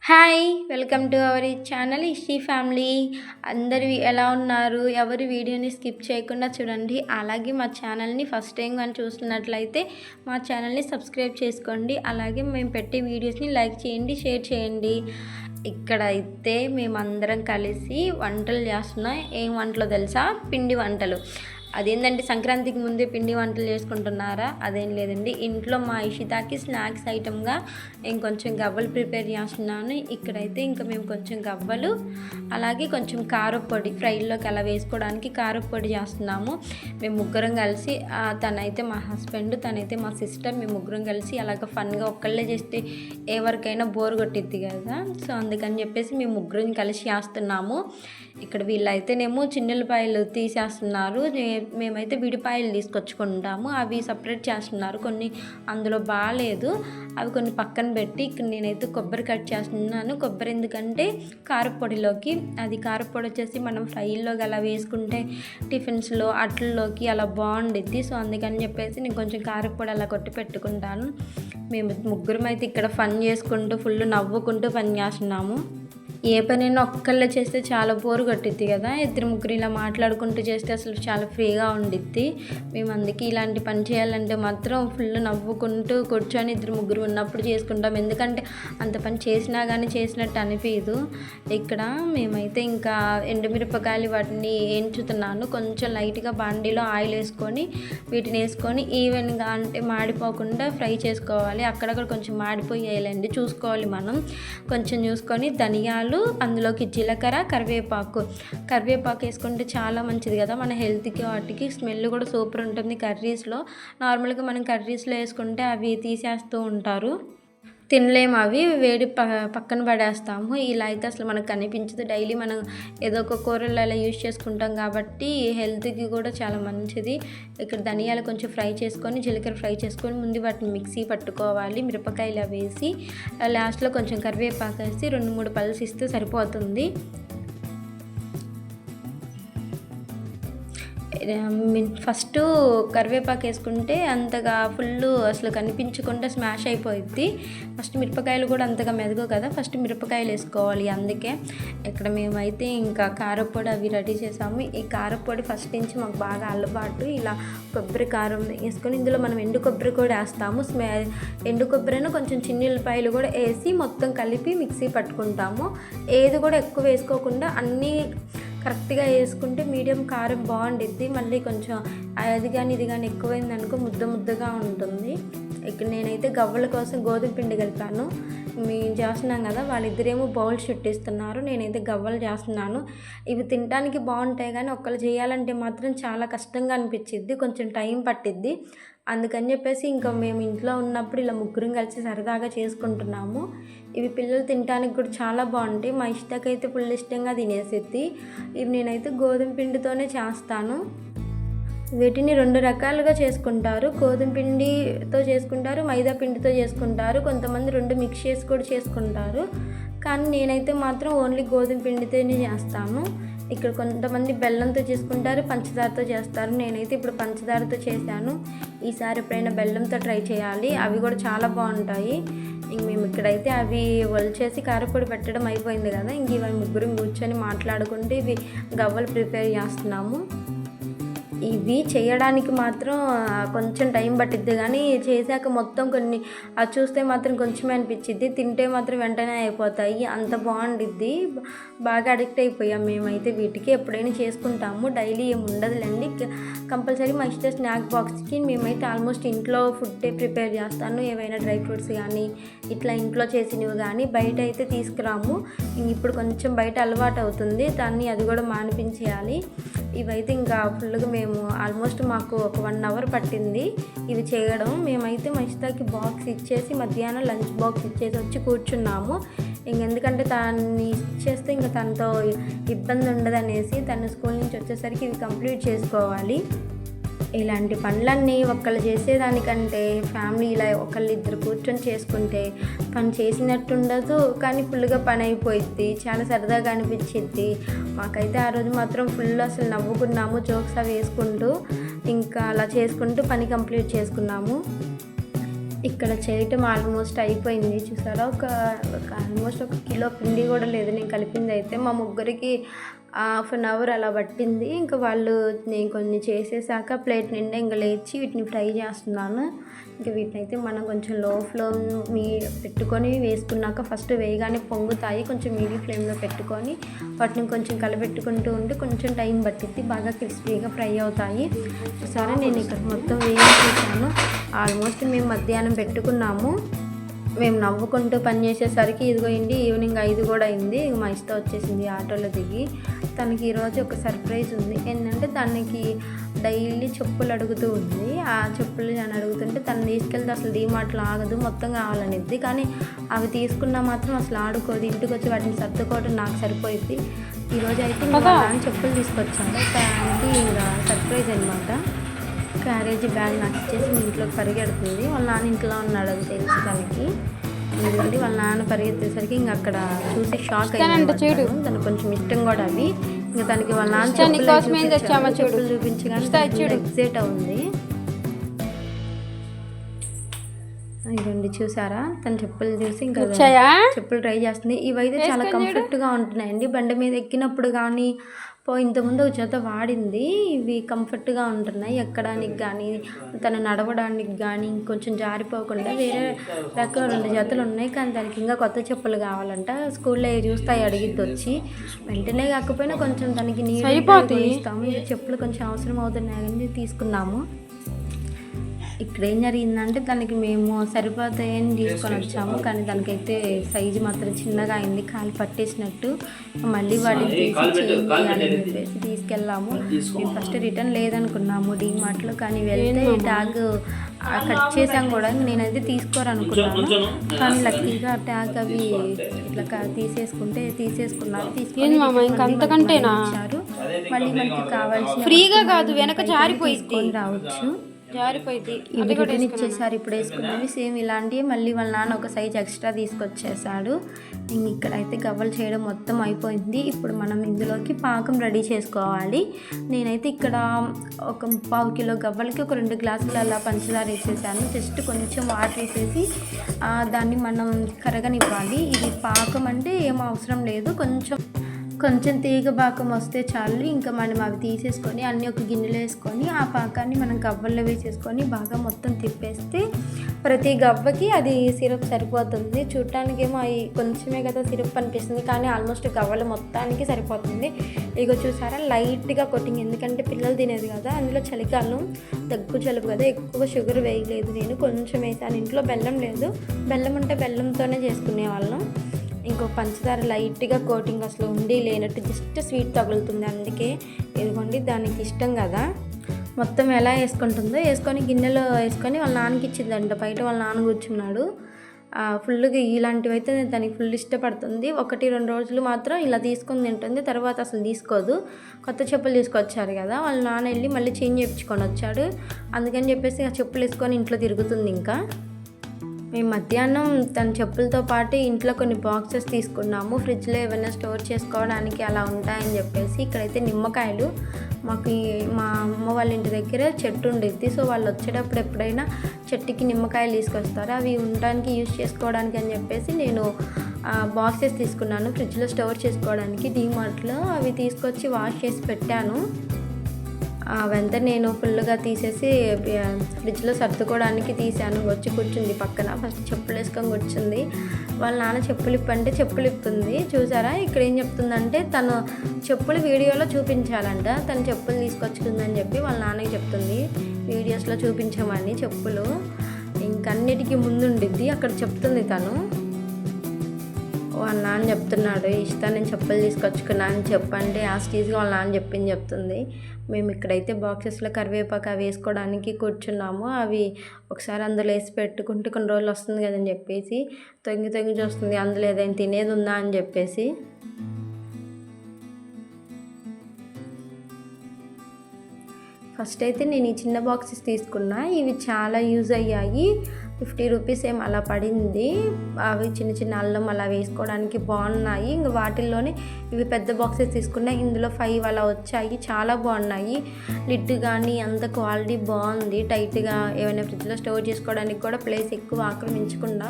Hi! Welcome to our channel Ishi family. అందరూ ఎలా ఉన్నారు? ఎవరు వీడియోని స్కిప్ చేయకుండా చూడండి. అలాగే మా ఛానల్ని ఫస్ట్ టైం కానీ చూస్తున్నట్లయితే మా ఛానల్ని సబ్స్క్రైబ్ చేసుకోండి. అలాగే మేము పెట్టే వీడియోస్ని లైక్ చేయండి, షేర్ చేయండి. ఇక్కడైతే మేమందరం కలిసి వంటలు చేస్తున్నాం. ఏం వంటలో తెలుసా? పిండి వంటలు. అదేంటంటే సంక్రాంతికి ముందే పిండి వంటలు చేసుకుంటున్నారా? అదేం లేదండి, ఇంట్లో మా ఇషితాకి స్నాక్స్ ఐటమ్గా నేను కొంచెం గవ్వలు ప్రిపేర్ చేస్తున్నాను. ఇక్కడైతే ఇంకా మేము కొంచెం గవ్వలు, అలాగే కొంచెం కారప్పొడి ఫ్రైల్లోకి అలా వేసుకోవడానికి కారప్పొడి చేస్తున్నాము. మేము ముగ్గురం కలిసి, తనైతే మా హస్బెండ్, తనైతే మా సిస్టర్, మేము ముగ్గురం కలిసి అలాగ ఫన్గా ఒక్కళ్ళే చేస్తే ఎవరికైనా బోర్ కొట్టిద్ది కదా. సో అందుకని చెప్పేసి మేము ముగ్గురం కలిసి చేస్తున్నాము. ఇక్కడ వీళ్ళైతేనేమో చిన్నులపాయలు తీసేస్తున్నారు, మేమైతే విడిపాయలు తీసుకొచ్చుకుంటాము. అవి సపరేట్ చేస్తున్నారు. కొన్ని అందులో బాగాలేదు, అవి కొన్ని పక్కన పెట్టి ఇక్కడ నేనైతే కొబ్బరి కట్ చేస్తున్నాను. కొబ్బరి ఎందుకంటే కారపొడిలోకి, అది కారపొడి వచ్చేసి మనం ఫ్రైల్లోకి అలా వేసుకుంటే టిఫిన్స్లో అట్లలోకి అలా బాగుండిద్ది. సో అందుకని చెప్పేసి నేను కొంచెం కారపొడి అలా కొట్టి పెట్టుకుంటాను. మేము ముగ్గురం అయితే ఇక్కడ ఫన్ చేసుకుంటూ ఫుల్ నవ్వుకుంటూ పని చేస్తున్నాము. ఏ పనైనా ఒక్కళ్ళే చేస్తే చాలా బోరు కొట్టిద్ది కదా. ఇద్దరు ముగ్గురు ఇలా మాట్లాడుకుంటూ చేస్తే అసలు చాలా ఫ్రీగా ఉండిద్ది. మేము అందుకే ఇలాంటి పని చేయాలంటే మాత్రం ఫుల్ నవ్వుకుంటూ కూర్చొని ఇద్దరు ముగ్గురు ఉన్నప్పుడు చేసుకుంటాం. ఎందుకంటే అంత పని చేసినా కానీ చేసినట్టు అనిపించదు. ఇక్కడ మేమైతే ఇంకా ఎండుమిరపకాయలు వాటిని వేయించుతున్నాను. కొంచెం లైట్గా బాండీలో ఆయిల్ వేసుకొని వీటిని వేసుకొని ఈవెన్గా, అంటే మాడిపోకుండా ఫ్రై చేసుకోవాలి. అక్కడక్కడ కొంచెం మాడిపోయేయాలండి, చూసుకోవాలి మనం. కొంచెం చూసుకొని ధనియాలు, అందులోకి జీలకర్ర, కరివేపాకు వేసుకుంటే చాలా మంచిది కదా మన హెల్త్కి. వాటికి స్మెల్ కూడా సూపర్ ఉంటుంది కర్రీస్లో. నార్మల్గా మనం కర్రీస్లో వేసుకుంటే అవి తీసేస్తూ ఉంటారు, తినలేము. అవి వేడి పక్కన పడేస్తాము. ఇలా అయితే అసలు మనకు కనిపించదు. డైలీ మనం ఏదో ఒక కూరలు అలా యూజ్ చేసుకుంటాం కాబట్టి హెల్త్కి కూడా చాలా మంచిది. ఇక్కడ ధనియాలు కొంచెం ఫ్రై చేసుకొని, జీలకర్ర ఫ్రై చేసుకొని ముందు వాటిని మిక్సీ పట్టుకోవాలి. మిరపకాయలు వేసి లాస్ట్లో కొంచెం కరివేపాకు వేసి 2-3 పల్స్ ఇస్తే సరిపోతుంది. ఫస్ట్ కరివేపాకు వేసుకుంటే అంతగా ఫుల్ అసలు కనిపించకుండా స్మాష్ అయిపోయిద్ది. ఫస్ట్ మిరపకాయలు కూడా అంతగా మెదగవు కదా, ఫస్ట్ మిరపకాయలు వేసుకోవాలి. అందుకే ఇక్కడ మేమైతే ఇంకా కారపొడి అవి రెడీ చేసాము. ఈ కారపొడి ఫస్ట్ నుంచి మాకు బాగా అలవాటు. ఇలా కొబ్బరి కారం వేసుకొని ఇందులో మనం ఎండు కొబ్బరి కూడా వేస్తాము. ఎండు కొబ్బరిను కొంచెం చిన్నులపాయలు కూడా వేసి మొత్తం కలిపి మిక్సీ పట్టుకుంటాము. ఏది కూడా ఎక్కువ వేసుకోకుండా అన్నీ కరెక్ట్గా వేసుకుంటే మీడియం కారం బాగుండిద్ది. మళ్ళీ కొంచెం అది కానీ ఇది కానీ ఎక్కువైంది అనుకో ముద్దగా ఉంటుంది. ఇక్కడ నేనైతే గవ్వల కోసం గోధుమ పిండి కలిపాను. మేము చేస్తున్నాం కదా, వాళ్ళిద్దరేమో బౌల్ చుట్టిస్తున్నారు, నేనైతే గవ్వలు చేస్తున్నాను. ఇవి తినడానికి బాగుంటాయి కానీ ఒక్కళ్ళు చేయాలంటే మాత్రం చాలా కష్టంగా అనిపించిద్ది, కొంచెం టైం పట్టిద్ది. అందుకని చెప్పేసి ఇంకా మేము ఇంట్లో ఉన్నప్పుడు ఇలా ముగ్గురం కలిసి సరదాగా చేసుకుంటున్నాము. ఇవి పిల్లలు తినడానికి కూడా చాలా బాగుంటాయి. మా ఇష్టకైతే ఫుల్ ఇష్టంగా తినేసిద్ది. ఇవి నేనైతే గోధుమ పిండితోనే చేస్తాను. వీటిని 2 రకాలుగా చేసుకుంటారు. గోధుమ పిండితో చేసుకుంటారు, మైదా పిండితో చేసుకుంటారు. కొంతమంది 2 మిక్స్ చేసి కూడా చేసుకుంటారు. కానీ నేనైతే మాత్రం ఓన్లీ గోధుమ పిండితోనే చేస్తాను. ఇక్కడ కొంతమంది బెల్లంతో చేసుకుంటారు, పంచదారతో చేస్తారు. నేనైతే ఇప్పుడు పంచదారతో చేశాను. ఈసారి ఎప్పుడైనా బెల్లంతో ట్రై చేయాలి, అవి కూడా చాలా బాగుంటాయి. ఇంక మేము ఇక్కడైతే అవి ఒలిచేసి కారపొడి పెట్టడం అయిపోయింది కదా. ఇంక ఇవి ముగ్గురం కూర్చొని మాట్లాడుకుంటూ ఇవి గవ్వలు ప్రిపేర్ చేస్తున్నాము. ఇవి చేయడానికి మాత్రం కొంచెం టైం పట్టిద్ది కానీ చేశాక మొత్తం కొన్ని అది చూస్తే మాత్రం కొంచెమే అనిపించిద్ది, తింటే మాత్రం వెంటనే అయిపోతాయి. అంత బాగుండిద్ది. బాగా అడిక్ట్ అయిపోయాం మేమైతే వీటికి. ఎప్పుడైనా చేసుకుంటాము, డైలీ ఏమి ఉండదులేండి. కంపల్సరీ మా ఇష్ట స్నాక్ బాక్స్కి మేమైతే ఆల్మోస్ట్ ఇంట్లో ఫుడ్డే ప్రిపేర్ చేస్తాను. ఏవైనా డ్రై ఫ్రూట్స్ కానీ ఇట్లా ఇంట్లో చేసినవి కానీ బయట అయితే తీసుకురాము. ఇప్పుడు కొంచెం బయట అలవాటు అవుతుంది, దాన్ని అది కూడా మానిపించేయాలి. ఇవైతే ఇంకా ఫుల్గా మేము ఆల్మోస్ట్ మాకు ఒక 1 అవర్ పట్టింది ఇవి చేయడం. మేమైతే మా ఇష్టాకి బాక్స్ ఇచ్చేసి మధ్యాహ్నం లంచ్ బాక్స్ ఇచ్చేసి వచ్చి కూర్చున్నాము. ఎందుకంటే దాన్ని ఇచ్చేస్తే ఇంకా తనతో ఇబ్బంది ఉండదనేసి తను స్కూల్ నుంచి వచ్చేసరికి ఇవి కంప్లీట్ చేసుకోవాలి. ఇలాంటి పనులన్నీ ఒక్కళ్ళు చేసేదానికంటే ఫ్యామిలీ ఇలా ఒకళ్ళిద్దరు కూర్చొని చేసుకుంటే పని చేసినట్టు ఉండదు, కానీ ఫుల్గా పని అయిపోయిద్ది, చాలా సరదాగా అనిపించిద్ది. మాకైతే ఆ రోజు మాత్రం ఫుల్ అసలు నవ్వుకున్నాము, జోక్స్ అవి వేసుకుంటూ ఇంకా అలా చేసుకుంటూ పని కంప్లీట్ చేసుకున్నాము. ఇక్కడ చేయటం ఆల్మోస్ట్ అయిపోయింది. చూసారా, ఒక ఆల్మోస్ట్ 1 కిలో పిండి కూడా లేదు నేను కలిపింది అయితే. మా ముగ్గురికి హాఫ్ అన్ అవర్ అలా పట్టింది. ఇంకా వాళ్ళు నేను కొన్ని చేసేసాక ప్లేట్ నిండా ఇంకా లేచి వీటిని ఫ్రై చేస్తున్నాను. ఇంకా వీటినైతే మనం కొంచెం లో ఫ్లేమ్ పెట్టుకొని వేసుకున్నాక ఫస్ట్ వేయగానే పొంగుతాయి. కొంచెం మీడియం ఫ్లేమ్లో పెట్టుకొని వాటిని కొంచెం కలబెట్టుకుంటూ ఉంటే కొంచెం టైం పట్టిద్ది, బాగా క్రిస్పీగా ఫ్రై అవుతాయి. సరే నేను ఇక్కడ మొత్తం వేయించేసాను. ఆల్మోస్ట్ మేము మధ్యాహ్నం పెట్టుకున్నాము. మేము నవ్వుకుంటూ పని చేసేసరికి ఇదిగోండి ఈవినింగ్ 5 కూడా అయింది. మా ఇష్టం వచ్చేసింది ఆటోలో దిగి. తనకి ఈరోజు ఒక సర్ప్రైజ్ ఉంది. ఏంటంటే తనకి డైలీ చెప్పులు అడుగుతూ ఉంది. ఆ చెప్పులు నేను అడుగుతుంటే తను తీసుకెళ్తే అసలు డీమార్ట్లో ఆగదు, మొత్తం కావాలనిద్ది. కానీ అవి తీసుకున్నా మాత్రం అసలు ఆడుకోదు. ఇంటికి వచ్చి వాటిని సర్దుకోవడం నాకు సరిపోయింది. ఈరోజు అయితే ఇంకా చెప్పులు తీసుకొచ్చాను. దానికి ఇంకా సర్ప్రైజ్ అనమాట. క్యారేజీ బ్యాగ్ నాకు ఇచ్చేసి ఇంట్లోకి పరిగెడుతుంది. వాళ్ళ నాన్న ఇంట్లో ఉన్నాడు అది తెలుసు తనకి. ఎందుకంటే వాళ్ళ నాన్న పరిగెత్తేసరికి ఇంకా అక్కడ చూసి షాక్ అయ్యాను. తనకు కొంచెం ఇష్టం కూడా అవి. ఇంకా తనకి వాళ్ళ నాన్న చెప్పులు చూపించగానే ఎగ్జైట్ అవుంది. ఇదండి చూసారా, తన చెప్పులు చూసి ఇంకా చెప్పులు ట్రై చేస్తుంది. ఇవైతే చాలా కంఫర్ట్గా ఉంటున్నాయండి. బండి మీద ఎక్కినప్పుడు కానీ ఇంతకుముందు ఒక జత వాడింది. ఇవి కంఫర్ట్గా ఉంటున్నాయి ఎక్కడానికి కానీ తను నడవడానికి కానీ. కొంచెం జారిపోకుండా వేరే రకం 2 జతలు ఉన్నాయి. కానీ దానికి ఇంకా కొత్త చెప్పులు కావాలంట. స్కూల్లో చూస్తాయి అడిగిద్ది వచ్చి. వెంటనే కాకపోయినా కొంచెం తనకి నీళ్ళు ఇస్తాము. ఇవి చెప్పులు కొంచెం అవసరం అవుతున్నాయి కానీ తీసుకున్నాము. ఇక్కడ ఏం జరిగిందంటే తనకి మేము సరిపోతాయని తీసుకొని వచ్చాము. కానీ దానికైతే సైజు మాత్రం చిన్నగా అయింది, కాలు పట్టేసినట్టు. మళ్ళీ వాడిని చెప్పేసి తీసుకెళ్ళాము. మేము ఫస్ట్ రిటర్న్ లేదనుకున్నాము డీమార్ట్లో. కానీ వెళ్తే ట్యాగ్ కట్ చేసాం కూడా. నేనైతే తీసుకోరనుకున్నాను. కానీ లక్కీగా ట్యాగ్ అవి ఇట్లా తీసేసుకున్నారు. ఇచ్చారు. మళ్ళీ మనకి కావాల్సిన ఫ్రీగా కాదు, వెనక జారిపోయి రావచ్చు. ఇవి రిటర్న్ ఇచ్చేసారు. ఇప్పుడు వేసుకున్నవి సేమ్ ఇలాంటివి. మళ్ళీ వాళ్ళ నాన్న ఒక సైజ్ ఎక్స్ట్రా తీసుకొచ్చేసాడు. ఇక్కడైతే గవ్వలు చేయడం మొత్తం అయిపోయింది. ఇప్పుడు మనం ఇందులోకి పాకం రెడీ చేసుకోవాలి. నేనైతే ఇక్కడ ఒక 1/4 కిలో గవ్వలకి ఒక 2 గ్లాసులు అలా పంచదార వేసేసాను. జస్ట్ కొంచెం వాటర్ వేసేసి దాన్ని మనం కరగనివ్వాలి. ఇది పాకం అంటే ఏం అవసరం లేదు, కొంచెం తీగ పాకం వస్తే చాలు. ఇంకా మనం అవి తీసేసుకొని అన్నీ ఒక గిన్నెలో వేసుకొని ఆ పాకాన్ని మనం గవ్వల్లో వేసేసుకొని బాగా మొత్తం తిప్పేస్తే ప్రతి గవ్వకి అది సిరప్ సరిపోతుంది. చూడటానికేమో అవి కొంచెమే కదా సిరప్ అనిపిస్తుంది, కానీ ఆల్మోస్ట్ గవ్వలు మొత్తానికి సరిపోతుంది. ఇగో చూసారా, లైట్గా కొట్టింగ్. ఎందుకంటే పిల్లలు తినేది కదా, అందులో చలికాలం దగ్గు జలుబు కదా, ఎక్కువ షుగర్ వేయలేదు నేను, కొంచెం వేసాను. ఇంట్లో బెల్లం లేదు, బెల్లం ఉంటే బెల్లంతోనే చేసుకునే వాళ్ళం. ఇంకో పంచదార లైట్గా కోటింగ్ అసలు ఉండి లేనట్టు జస్ట్ స్వీట్ తగులుతుంది. అందుకే ఇదిగోండి, దానికి ఇష్టం కదా. మొత్తం ఎలా వేసుకుంటుందో వేసుకొని గిన్నెలో వేసుకొని వాళ్ళ నాన్నకి ఇచ్చిందంట. బయట వాళ్ళ నాన్న కూర్చున్నాడు. ఫుల్గా ఇలాంటివి అయితే దానికి ఫుల్ ఇష్టపడుతుంది. 1-2 రోజులు మాత్రం ఇలా తీసుకొని తింటుంది, తర్వాత అసలు తీసుకోదు. కొత్త చెప్పులు తీసుకొచ్చారు కదా, వాళ్ళ నాన్న వెళ్ళి మళ్ళీ చేంజ్ చేయించుకొని వచ్చాడు. అందుకని చెప్పేసి ఆ చెప్పులు వేసుకొని ఇంట్లో తిరుగుతుంది. ఇంకా మేము మధ్యాహ్నం తన చెప్పులతో పాటు ఇంట్లో కొన్ని బాక్సెస్ తీసుకున్నాము. ఫ్రిడ్జ్లో ఏమైనా స్టోర్ చేసుకోవడానికి అలా ఉంటాయని చెప్పేసి. ఇక్కడైతే నిమ్మకాయలు మాకు మా అమ్మ వాళ్ళ ఇంటి దగ్గర చెట్టు ఉండిద్ది. సో వాళ్ళు వచ్చేటప్పుడు ఎప్పుడైనా చెట్టుకి నిమ్మకాయలు తీసుకొస్తారు. అవి ఉండడానికి యూజ్ చేసుకోవడానికి అని చెప్పేసి నేను బాక్సెస్ తీసుకున్నాను ఫ్రిడ్జ్లో స్టోర్ చేసుకోవడానికి డీమార్ట్లో. అవి తీసుకొచ్చి వాష్ చేసి పెట్టాను. అవంతా నేను ఫుల్గా తీసేసి ఫ్రిడ్జ్లో సర్దుకోవడానికి తీసాను. వచ్చి కూర్చుంది పక్కన. ఫస్ట్ చెప్పులు వేసుకొని కూర్చుంది. వాళ్ళ నాన్న చెప్పులు ఇప్పంటే చెప్పులు ఇప్పుంది. చూసారా, ఇక్కడ ఏం చెప్తుందంటే తను చెప్పులు వీడియోలో చూపించాలంట. తను చెప్పులు తీసుకొచ్చుకుందని చెప్పి వాళ్ళ నాన్నకి చెప్తుంది. వీడియోస్లో చూపించమని చెప్పులు ఇంకన్నిటికీ ముందుండిద్ది. అక్కడ చెప్తుంది తను. వాళ్ళ నాన్న చెప్తున్నాడు, ఇష్టం నేను చెప్పులు తీసుకొచ్చుకున్నాను అని చెప్పండి. ఆ స్టేజ్గా వాళ్ళ నాన్న చెప్తుంది. మేము ఇక్కడైతే బాక్సెస్లో కరివేపాకు అవి వేసుకోవడానికి కూర్చున్నాము. అవి ఒకసారి అందులో వేసి పెట్టుకుంటే కొన్ని రోజులు వస్తుంది కదని చెప్పేసి తొంగి చూస్తుంది అందులో ఏదైనా తినేది ఉందా అని చెప్పేసి. ఫస్ట్ అయితే నేను ఈ చిన్న బాక్సెస్ తీసుకున్నా. ఇవి చాలా యూజ్ అయ్యాయి. 50 రూపీస్ ఏం అలా పడింది. అవి చిన్న చిన్న అల్లం అలా వేసుకోవడానికి బాగున్నాయి. ఇంక వాటిల్లోనే ఇవి పెద్ద బాక్సెస్ తీసుకున్నా, ఇందులో 5 అలా వచ్చాయి. చాలా బాగున్నాయి. లిడ్ కానీ అంత క్వాలిటీ బాగుంది. టైట్గా ఏమైనా ఫ్రిడ్జ్లో స్టోర్ చేసుకోవడానికి కూడా ప్లేస్ ఎక్కువ ఆక్రమించకుండా.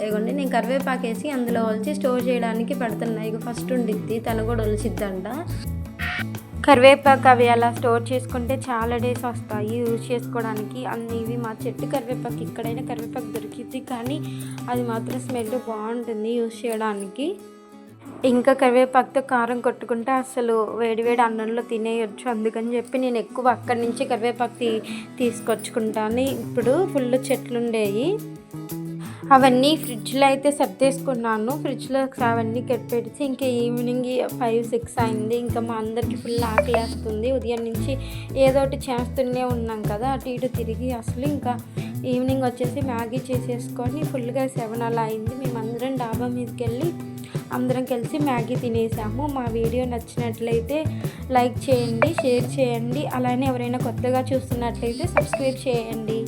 ఇదిగోండి నేను కరివేపాకు వేసి అందులో ఒలిచి స్టోర్ చేయడానికి పెడుతున్నా. ఇక ఫస్ట్ ఉండిద్ది, తను కూడా ఒలిచిద్దంట. కరివేపాకు అవి అలా స్టోర్ చేసుకుంటే చాలా డేస్ వస్తాయి యూజ్ చేసుకోవడానికి. అన్ని ఇవి మా చెట్టు కరివేపాకు, ఇక్కడైనా కరివేపాకు దొరికిద్ది, కానీ అది మాత్రం స్మెల్ బాగుంటుంది యూజ్ చేయడానికి. ఇంకా కరివేపాకుతో కారం కొట్టుకుంటే అసలు వేడివేడి అన్నంలో తినేయొచ్చు. అందుకని చెప్పి నేను ఎక్కువ అక్కడి నుంచి కరివేపాకు తీసుకొచ్చుకుంటాను. ఇప్పుడు ఫుల్ చెట్లు ఉండేవి, అవన్నీ ఫ్రిడ్జ్లో అయితే సర్దేసుకున్నాను. ఫ్రిడ్జ్లో అవన్నీ పెడితే ఇంకా ఈవినింగ్ 5-6 అయింది. ఇంకా మా అందరికీ ఫుల్ ఆకలేస్తుంది. ఉదయం నుంచి ఏదో ఒకటి చేస్తూనే ఉన్నాం కదా, అటు ఇటు తిరిగి. అసలు ఇంకా ఈవినింగ్ వచ్చేసి మ్యాగీ చేసేసుకొని ఫుల్గా 7 అలా అయింది. మేమందరం డాబా మీదకి వెళ్ళి అందరం కలిసి మ్యాగీ తినేసాము. మా వీడియో నచ్చినట్లయితే లైక్ చేయండి, షేర్ చేయండి. అలానే ఎవరైనా కొత్తగా చూస్తున్నట్లయితే సబ్స్క్రైబ్ చేయండి.